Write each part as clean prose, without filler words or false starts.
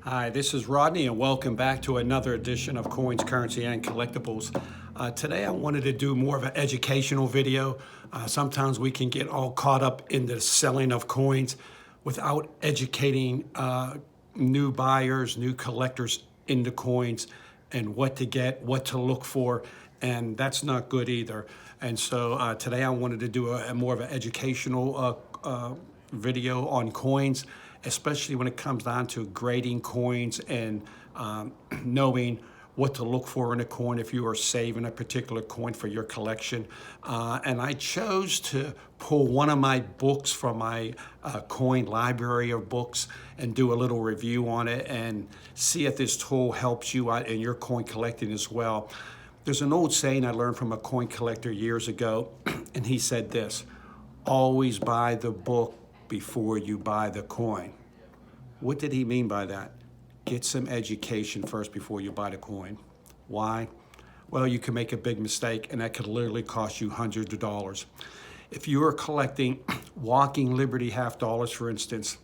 Hi, this is Rodney, and welcome back to another edition of Coins, Currency, and Collectibles. Today, I wanted to do more of an educational video. Sometimes we can get all caught up in the selling of coins without educating new buyers, new collectors into coins, and what to get, what to look for, and that's not good either. And so today, I wanted to do a more of an educational video on coins, especially when it comes down to grading coins and knowing what to look for in a coin if you are saving a particular coin for your collection. And I chose to pull one of my books from my coin library of books and do a little review on it and see if this tool helps you out in your coin collecting as well. There's an old saying I learned from a coin collector years ago, and he said this: always buy the book before you buy the coin. What did he mean by that? Get some education first before you buy the coin. Why? Well, you can make a big mistake, and that could literally cost you hundreds of dollars. If you are collecting walking Liberty half dollars, for instance,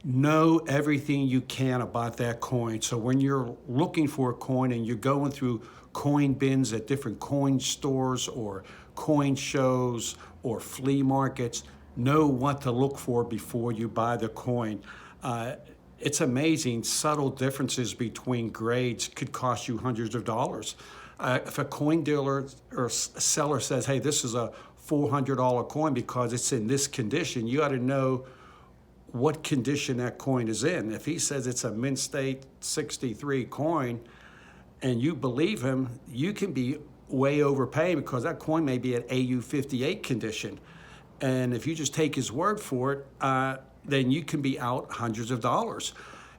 know everything you can about that coin. So when you're looking for a coin and you're going through coin bins at different coin stores or coin shows or flea markets, know what to look for before you buy the coin. It's amazing, subtle differences between grades could cost you hundreds of dollars. If a coin dealer or seller says, hey, this is a $400 coin because it's in this condition, you ought to know what condition that coin is in. If he says it's a mint state 63 coin and you believe him, you can be way overpaying because that coin may be at AU 58 condition. And if you just take his word for it, then you can be out hundreds of dollars.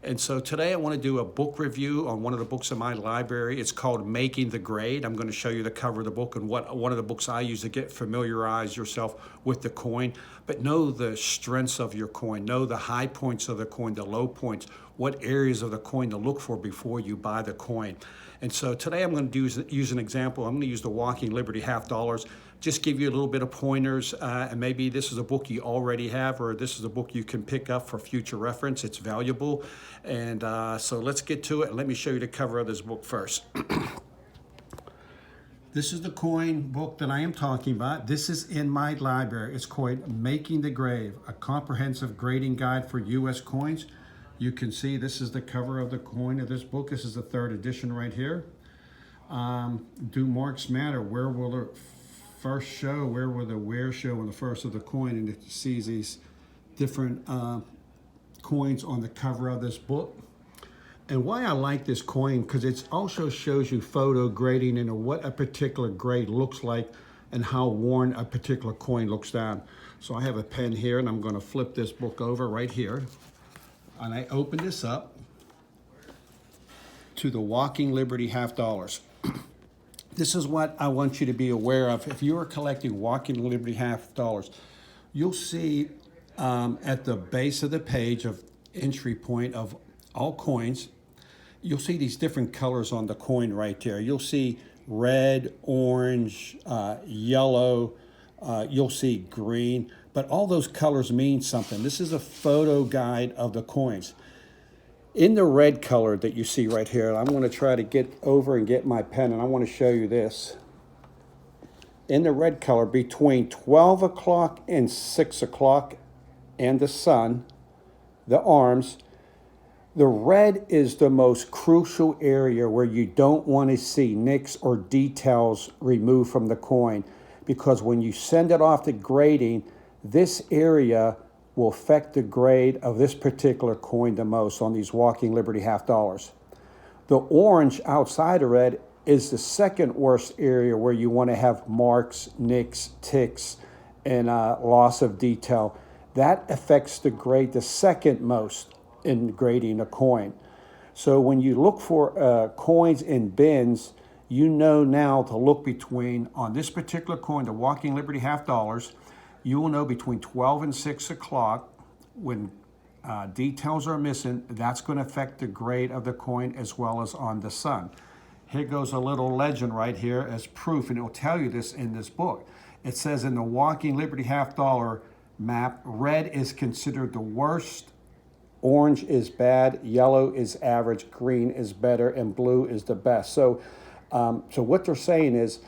And so today I want to do a book review on one of the books in my library. It's called Making the Grade. I'm going to show you the cover of the book and what one of the books I use to get familiarize yourself with the coin. But know the strengths of your coin. Know the high points of the coin, the low points, what areas of the coin to look for before you buy the coin. And so today I'm going to use an example. I'm going to use the Walking Liberty half dollars. Just give you a little bit of pointers, and maybe this is a book you already have, or this is a book you can pick up for future reference. It's valuable. And so let's get to it. Let me show you the cover of this book first. This is the coin book that I am talking about. This is in my library. It's called Making the Grade, a comprehensive grading guide for U.S. coins. You can see this is the cover of the coin of this book. This is the third edition right here. Do marks matter? Where will the first show? Where will the wear show on the first of the coin? And it sees these different coins on the cover of this book. And why I like this coin, because it also shows you photo grading and what a particular grade looks like and how worn a particular coin looks down. So I have a pen here and I'm going to flip this book over right here. And I open this up to the Walking Liberty half dollars. This is what I want you to be aware of. If you are collecting Walking Liberty half dollars, you'll see at the base of the page of entry point of all coins, you'll see these different colors on the coin right there. You'll see red, orange, yellow, you'll see green, but all those colors mean something. This is a photo guide of the coins. In the red color that you see right here, I'm going to try to get over and get my pen, and I want to show you this. In the red color, between 12 o'clock and 6 o'clock and the sun, the arms, the red is the most crucial area where you don't want to see nicks or details removed from the coin, because when you send it off to grading, this area will affect the grade of this particular coin the most on these Walking Liberty half dollars. The orange outside of red is the second worst area where you want to have marks, nicks, ticks, and loss of detail. That affects the grade the second most in grading a coin. So when you look for coins in bins, you know now to look between, on this particular coin, the Walking Liberty half dollars, you will know between 12 and 6 o'clock when details are missing. That's going to affect the grade of the coin as well as on the sun. Here goes a little legend right here as proof, and it will tell you this in this book. It says in the Walking Liberty half dollar map, red is considered the worst orange is bad, yellow is average, green is better, and blue is the best. So, so what they're saying is,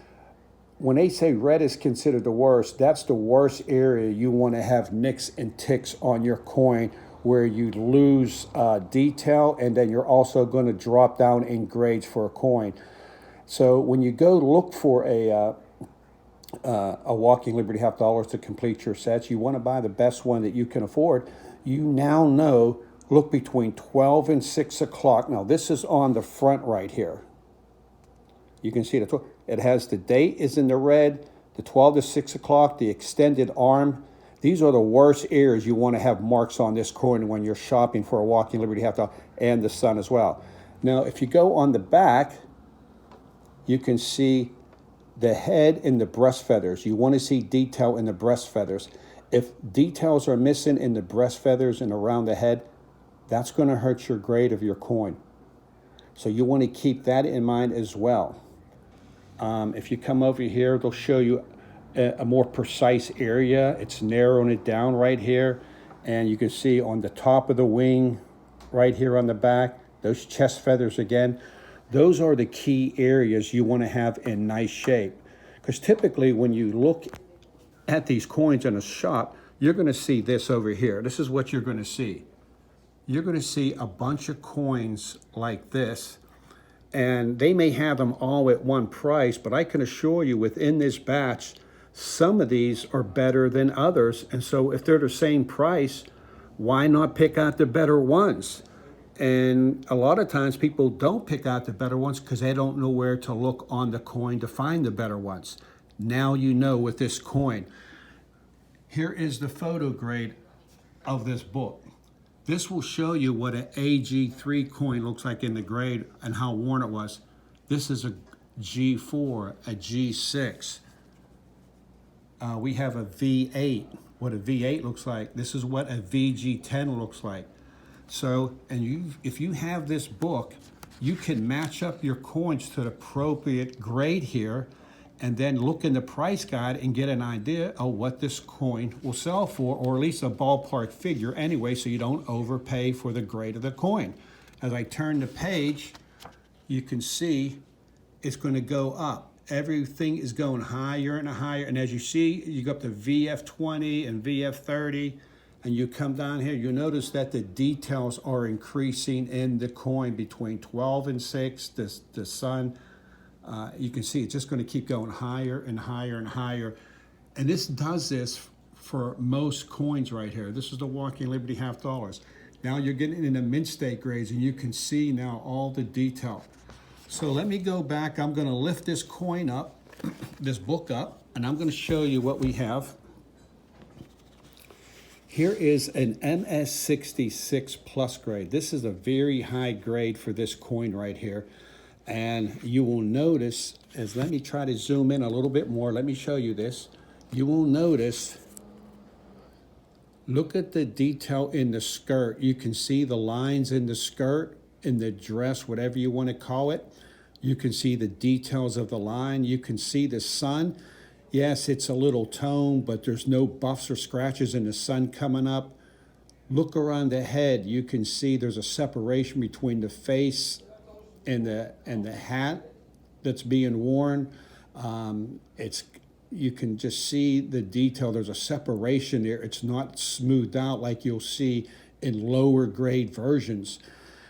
when they say red is considered the worst, that's the worst area you want to have nicks and ticks on your coin, where you lose detail, and then you're also going to drop down in grades for a coin. So when you go look for a Walking Liberty $50 to complete your sets, you want to buy the best one that you can afford. You now know, look between 12 and 6 o'clock. Now this is on the front right here. You can see it has the date is in the red, the 12 to 6 o'clock, the extended arm. These are the worst areas you want to have marks on this coin when you're shopping for a Walking Liberty $50, and the sun as well. Now, if you go on the back, you can see the head and the breast feathers. You want to see detail in the breast feathers. If details are missing in the breast feathers and around the head, that's going to hurt your grade of your coin. So you want to keep that in mind as well. If you come over here, they'll show you a more precise area. It's narrowing it down right here. And you can see on the top of the wing, right here on the back, those chest feathers again. Those are the key areas you want to have in nice shape. Because typically when you look at these coins in a shop, you're going to see this over here. This is what you're going to see. You're going to see a bunch of coins like this, and they may have them all at one price, but I can assure you within this batch, some of these are better than others. And so if they're the same price, why not pick out the better ones? And a lot of times people don't pick out the better ones because they don't know where to look on the coin to find the better ones. Now you know with this coin. Here is the photo grade of this book. This will show you what an AG3 coin looks like in the grade and how worn it was. This is a G4, a G6. We have a V8, what a V8 looks like. This is what a VG10 looks like. So, and if you have this book, you can match up your coins to the appropriate grade here, and then look in the price guide and get an idea of what this coin will sell for, or at least a ballpark figure anyway, so you don't overpay for the grade of the coin. As I turn the page, you can see it's going to go up. Everything is going higher and higher, and as you see, you go up to VF20 and VF30, and you come down here, you'll notice that the details are increasing in the coin between 12 and 6, the sun. You can see it's just going to keep going higher and higher and higher. And this does this for most coins right here. This is the Walking Liberty $50. Now you're getting into mint state grades, and you can see now all the detail. So let me go back. I'm going to lift this coin up, this book up, and I'm going to show you what we have. Here is an MS66 plus grade. This is a very high grade for this coin right here. And you will notice, let me try to zoom in a little bit more. Let me show you this. You will notice, look at the detail in the skirt. You can see the lines in the skirt, in the dress, whatever you want to call it. You can see the details of the line. You can see the sun. Yes, it's a little toned, but there's no buffs or scratches in the sun coming up. Look around the head. You can see there's a separation between the face and the hat that's being worn. You can just see the detail. There's a separation there. It's not smoothed out like you'll see in lower grade versions.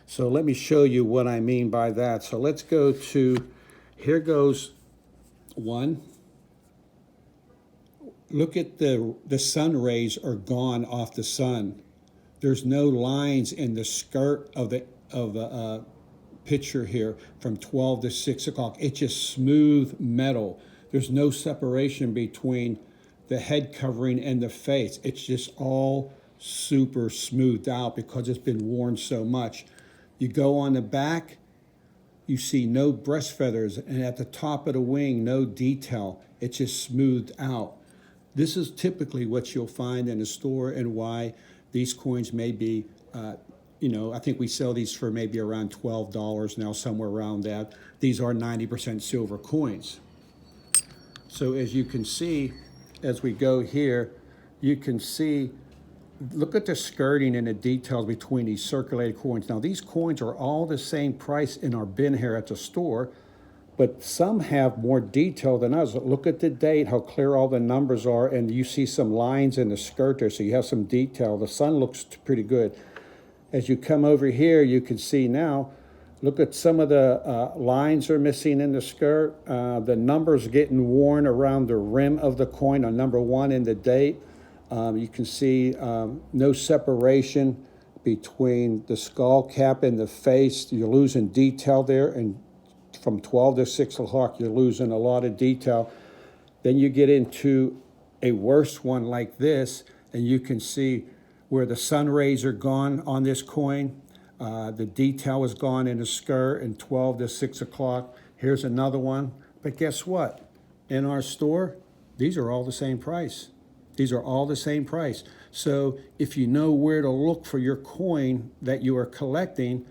So let me show you what I mean by that. So let's go to, here goes one. Look at the sun rays are gone off the sun. There's no lines in the skirt of the picture here from 12 to 6 o'clock. It's just smooth metal. There's no separation between the head covering and the face. It's just all super smoothed out because it's been worn so much. You go on the back, you see no breast feathers, and at the top of the wing, no detail. It's just smoothed out. This is typically what you'll find in a store, and why these coins may be, I think we sell these for maybe around $12 now, somewhere around that. These are 90% silver coins. So as you can see, as we go here, you can see Look at the skirting and the details between these circulated coins. Now, these coins are all the same price in our bin here at the store, but some have more detail than others. Look at the date, how clear all the numbers are, and you see some lines in the skirt there, so you have some detail. The sun looks pretty good. As you come over here, you can see now, look at some of the lines are missing in the skirt. The numbers getting worn around the rim of the coin on number 1 in the date. You can see no separation between the skull cap and the face. You're losing detail there, and from 12 to 6 o'clock, you're losing a lot of detail. Then you get into a worse one like this, and you can see where the sun rays are gone on this coin. The detail is gone in the skirt in 12 to 6 o'clock. Here's another one. But guess what? In our store, these are all the same price. These are all the same price. So if you know where to look for your coin that you are collecting,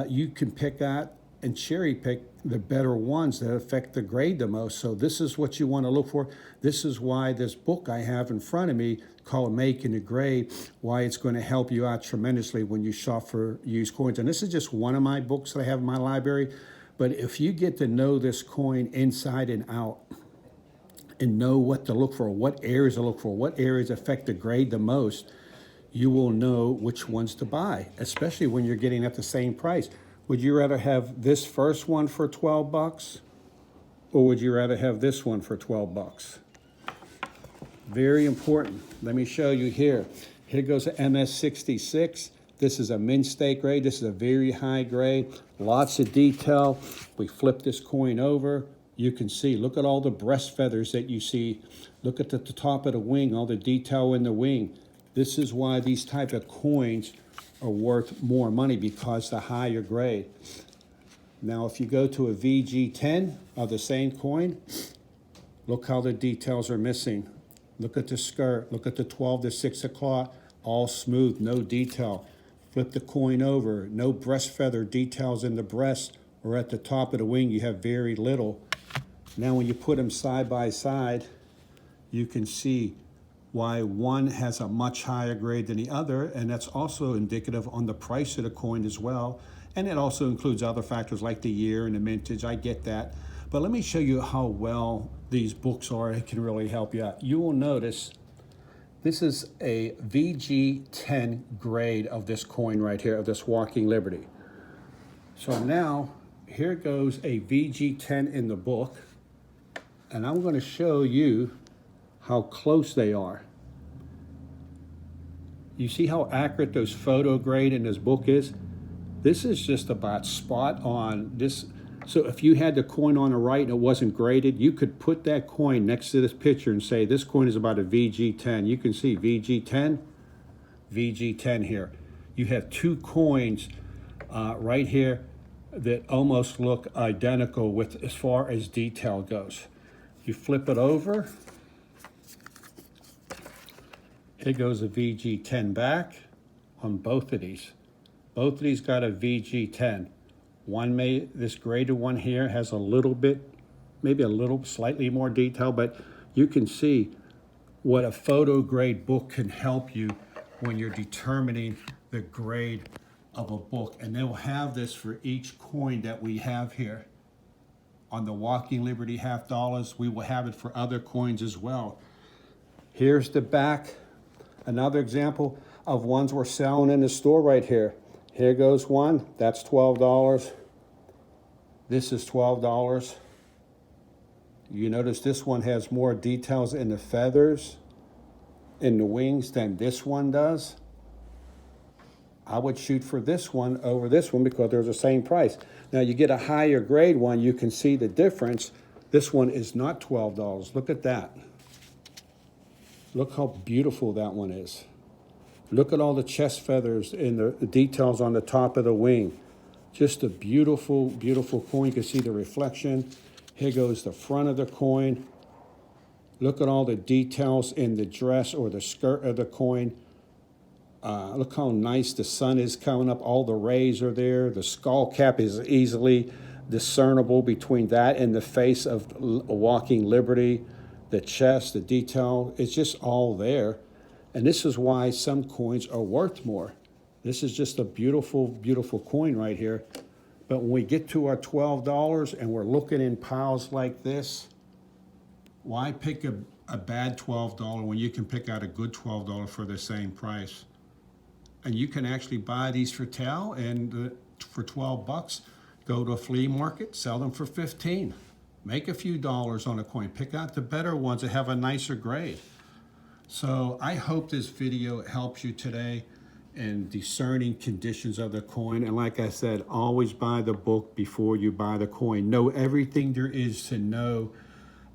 you can pick out and cherry pick the better ones that affect the grade the most. So this is what you want to look for. This is why this book I have in front of me called Making the Grade, why it's going to help you out tremendously when you shop for used coins. And this is just one of my books that I have in my library. But if you get to know this coin inside and out, and know what to look for, what areas to look for, what areas affect the grade the most, you will know which ones to buy, especially when you're getting at the same price. Would you rather have this first one for 12 bucks, or would you rather have this one for 12 bucks? Very important. Let me show you here. Here goes a MS66. This is a mint state grade. This is a very high grade. Lots of detail. We flip this coin over. You can see, look at all the breast feathers that you see. Look at the top of the wing, all the detail in the wing. This is why these type of coins are worth more money, because the higher grade. Now, if you go to a VG10 of the same coin, look how the details are missing. Look at the skirt. Look at the 12 to 6 o'clock, all smooth, no detail. Flip the coin over, no breast feather details in the breast or at the top of the wing. You have very little. Now, when you put them side by side, you can see why one has a much higher grade than the other, and that's also indicative on the price of the coin as well. And it also includes other factors like the year and the mintage. I get that. But let me show you how well these books are. It can really help you out. You will notice this is a VG10 grade of this coin right here, of this Walking Liberty. So now, here goes a VG10 in the book. And I'm going to show you how close they are. You see how accurate those photo grade in this book is? This is just about spot on. This. So if you had the coin on the right and it wasn't graded, you could put that coin next to this picture and say, this coin is about a VG10. You can see VG10, VG10 here. You have two coins right here that almost look identical with as far as detail goes. You flip it over, it goes a VG10 back on both of these. Both of these got a VG10. This graded one here has a little bit, maybe a little slightly more detail, but you can see what a photo grade book can help you when you're determining the grade of a book. And they'll have this for each coin that we have here. On the Walking Liberty $50, we will have it for other coins as well. Here's the back. Another example of ones we're selling in the store right here. Here goes one, that's $12. This is $12. You notice this one has more details in the feathers, in the wings than this one does. I would shoot for this one over this one because they're the same price. Now you get a higher grade one, you can see the difference. This one is not $12. Look at that. Look how beautiful that one is. Look at all the chest feathers and the details on the top of the wing. Just a beautiful, beautiful coin. You can see the reflection. Here goes the front of the coin. Look at all the details in the dress or the skirt of the coin. Look how nice the sun is coming up. All the rays are there. The skull cap is easily discernible between that and the face of a Walking Liberty. The chest, the detail, it's just all there. And this is why some coins are worth more. This is just a beautiful, beautiful coin right here. But when we get to our $12 and we're looking in piles like this, why pick a bad $12 when you can pick out a good $12 for the same price? And you can actually buy these for tail and for 12 bucks, go to a flea market, sell them for 15. Make a few dollars on a coin. Pick out the better ones that have a nicer grade. So I hope this video helps you today in discerning conditions of the coin. And like I said, always buy the book before you buy the coin. Know everything there is to know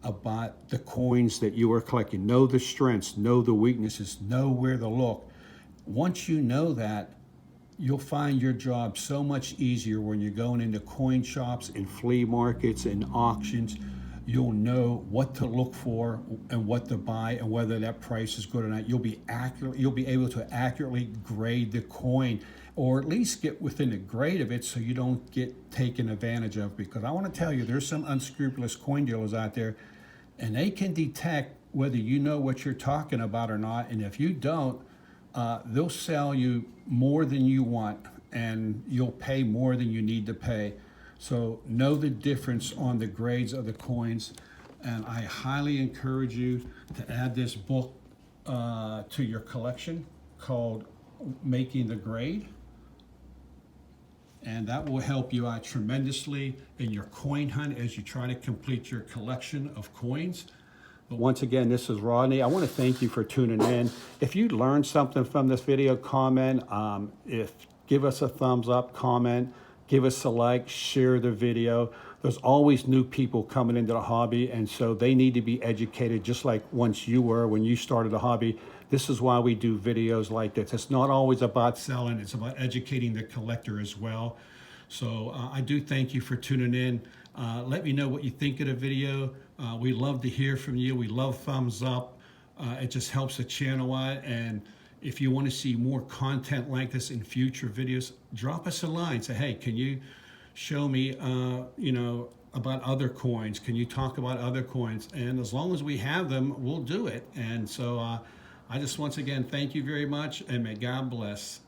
about the coins that you are collecting. Know the strengths, know the weaknesses, know where to look. Once you know that, you'll find your job so much easier when you're going into coin shops and flea markets and auctions. You'll know what to look for and what to buy and whether that price is good or not. You'll be able to accurately grade the coin, or at least get within the grade of it so you don't get taken advantage of. Because I want to tell you, there's some unscrupulous coin dealers out there, and they can detect whether you know what you're talking about or not. And if you don't, they'll sell you more than you want, and you'll pay more than you need to pay. So know the difference on the grades of the coins, and I highly encourage you to add this book to your collection called Making the Grade, and that will help you out tremendously in your coin hunt as you try to complete your collection of coins. But once again, this is Rodney. I want to thank you for tuning in. If you learned something from this video, comment. Give us a thumbs up, comment. Give us a like, share the video. There's always new people coming into the hobby, and so they need to be educated just like once you were when you started the hobby. This is why we do videos like this. It's not always about selling, it's about educating the collector as well. So I do thank you for tuning in. Let me know what you think of the video. We love to hear from you. We love thumbs up. It just helps the channel out. And if you want to see more content like this in future videos, drop us a line. Say, hey, can you show me, about other coins? Can you talk about other coins? And as long as we have them, we'll do it. And so I just once again, thank you very much, and may God bless.